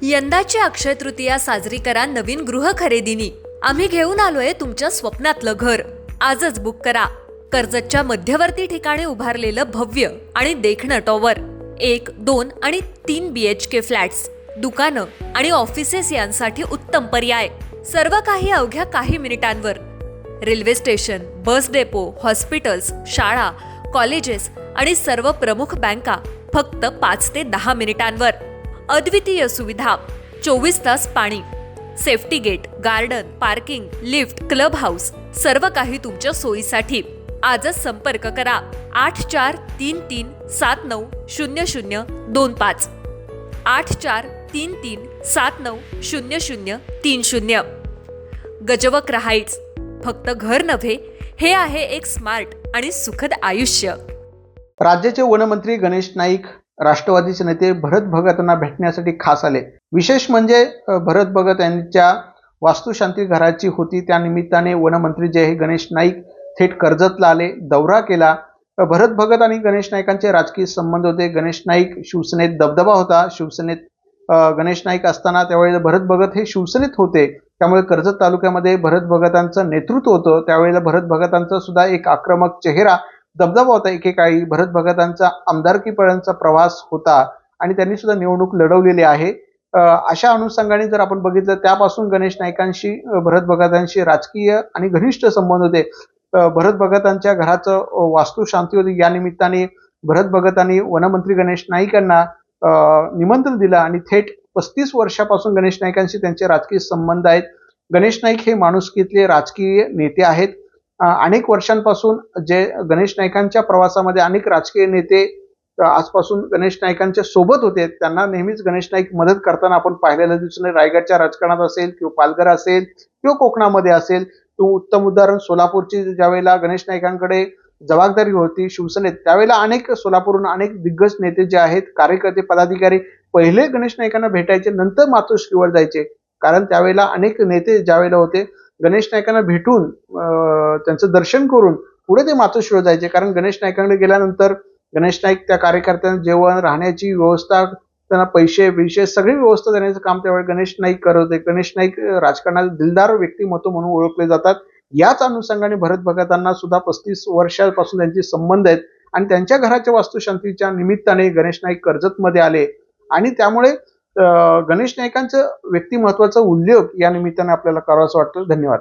यंदाची अक्षय तृतीया साजरी करा नवीन गृह खरेदीनी। आम्ही घेऊन आलोय तुमच्या स्वप्नातलं घर। आजच बुक करा। कर्जतच्या मध्यवर्ती ठिकाणी उभारलेलं भव्य आणि देखणं टॉवर 1, 2 आणि 3 BHK फ्लॅट्स, दुकानं आणि ऑफिसेस यांसाठी उत्तम पर्याय। सर्व काही अवघ्या काही मिनिटांवर। Railway station, bus depot, hospitals, शाळा, कॉलेजेस आणि सर्व प्रमुख बँका फक्त 5 ते 10 मिनिटांवर। अद्वितीय सुविधा, 24 तास पाणी, safety gate, garden, parking, lift, club house, सर्व काही तुमच्या सोयीसाठी। आजच संपर्क करा 8433790025 8433790030। गजवक्र हाईट्स, फक्त घर नव्हे, हे आहे एक स्मार्ट आणि सुखद आयुष्य। राज्याचे वनमंत्री गणेश नाईक राष्ट्रवादीचे नेते भरत भगत यांना भेटण्यासाठी खास आले। विशेष म्हणजे भरत भगत यांच्या वास्तुशांती घराची होती, त्या निमित्ताने वनमंत्री जे गणेश नाईक थेट कर्जतला आले, दौरा केला। भरत भगत आणि गणेश नाईकांचे राजकीय संबंध होते। गणेश नाईक शिवसेनेत दबदबा होता, शिवसेनेत गणेश नाईक असताना त्यावेळेला भरत भगत हे शिवसेनेत होते, त्यामुळे कर्जत तालुक्यामध्ये भरत भगतांचं नेतृत्व होतं। त्यावेळेला भरत भगतांचा सुद्धा एक आक्रमक चेहरा, दबदबा होता। एकेकाळी भरत भगतांचा आमदारकीपर्यंतचा प्रवास होता आणि त्यांनी सुद्धा निवडणूक लढवलेली आहे। अशा अनुषंगाने जर आपण बघितलं, त्यापासून गणेश नाईकांशी भरत भगतांशी राजकीय आणि घनिष्ठ संबंध होते। भरत भगतांच्या घराचं वास्तुशांती होती, या निमित्ताने भरत भगतांनी वनमंत्री गणेश नाईक यांना निमंत्रण दिलं आणि थेट 35 वर्षापासून गणेश नाईकांशी त्यांचे राजकीय संबंध आहेत। गणेश नाईक हे माणुसकीतले राजकीय नेते आहेत। अनेक वर्षांपासून जे गणेश नाईकांच्या प्रवासामध्ये अनेक राजकीय नेते आजपासून गणेश नाईकांच्या सोबत होते, त्यांना नेहमीच गणेश नाईक मदत करताना आपण पाहिलेलं दिसून रायगडच्या राजकारणात असेल किंवा पालघर असेल किंवा कोकणामध्ये असेल। तो उत्तम उदाहरण सोलापूरची, ज्यावेळेला गणेश नाईकांकडे जबाबदारी होती शिवसेनेत, त्यावेळेला अनेक सोलापूरहून अनेक दिग्गज नेते जे आहेत, कार्यकर्ते, पदाधिकारी पहिले गणेश नाईकांना भेटायचे, नंतर मातोश्रीवर जायचे। कारण त्यावेळेला अनेक नेते ज्यावेळेला होते, गणेश नाईकांना भेटून त्यांचं दर्शन करून पुढे ते मातोश्रीवर जायचे। कारण गणेश नाईकांकडे गेल्यानंतर गणेश नाईक त्या कार्यकर्त्यांना जेवण, राहण्याची व्यवस्था, त्यांना पैसे सगळी व्यवस्था देण्याचं काम त्यावेळी गणेश नाईक करत होते। गणेश नाईक राजकारणात दिलदार व्यक्तिमत्व म्हणून ओळखले जातात। याच अनुषंगाने भरत भगतांना सुद्धा 35 वर्षापासून त्यांचे संबंध आहेत आणि त्यांच्या घराच्या वास्तुशांतीच्या निमित्ताने गणेश नाईक कर्जतमध्ये आले आणि त्यामुळे गणेश नाईकांचं व्यक्तिमत्वाचा उल्लेख या निमित्ताने आपल्याला करावासा वाटतो। धन्यवाद।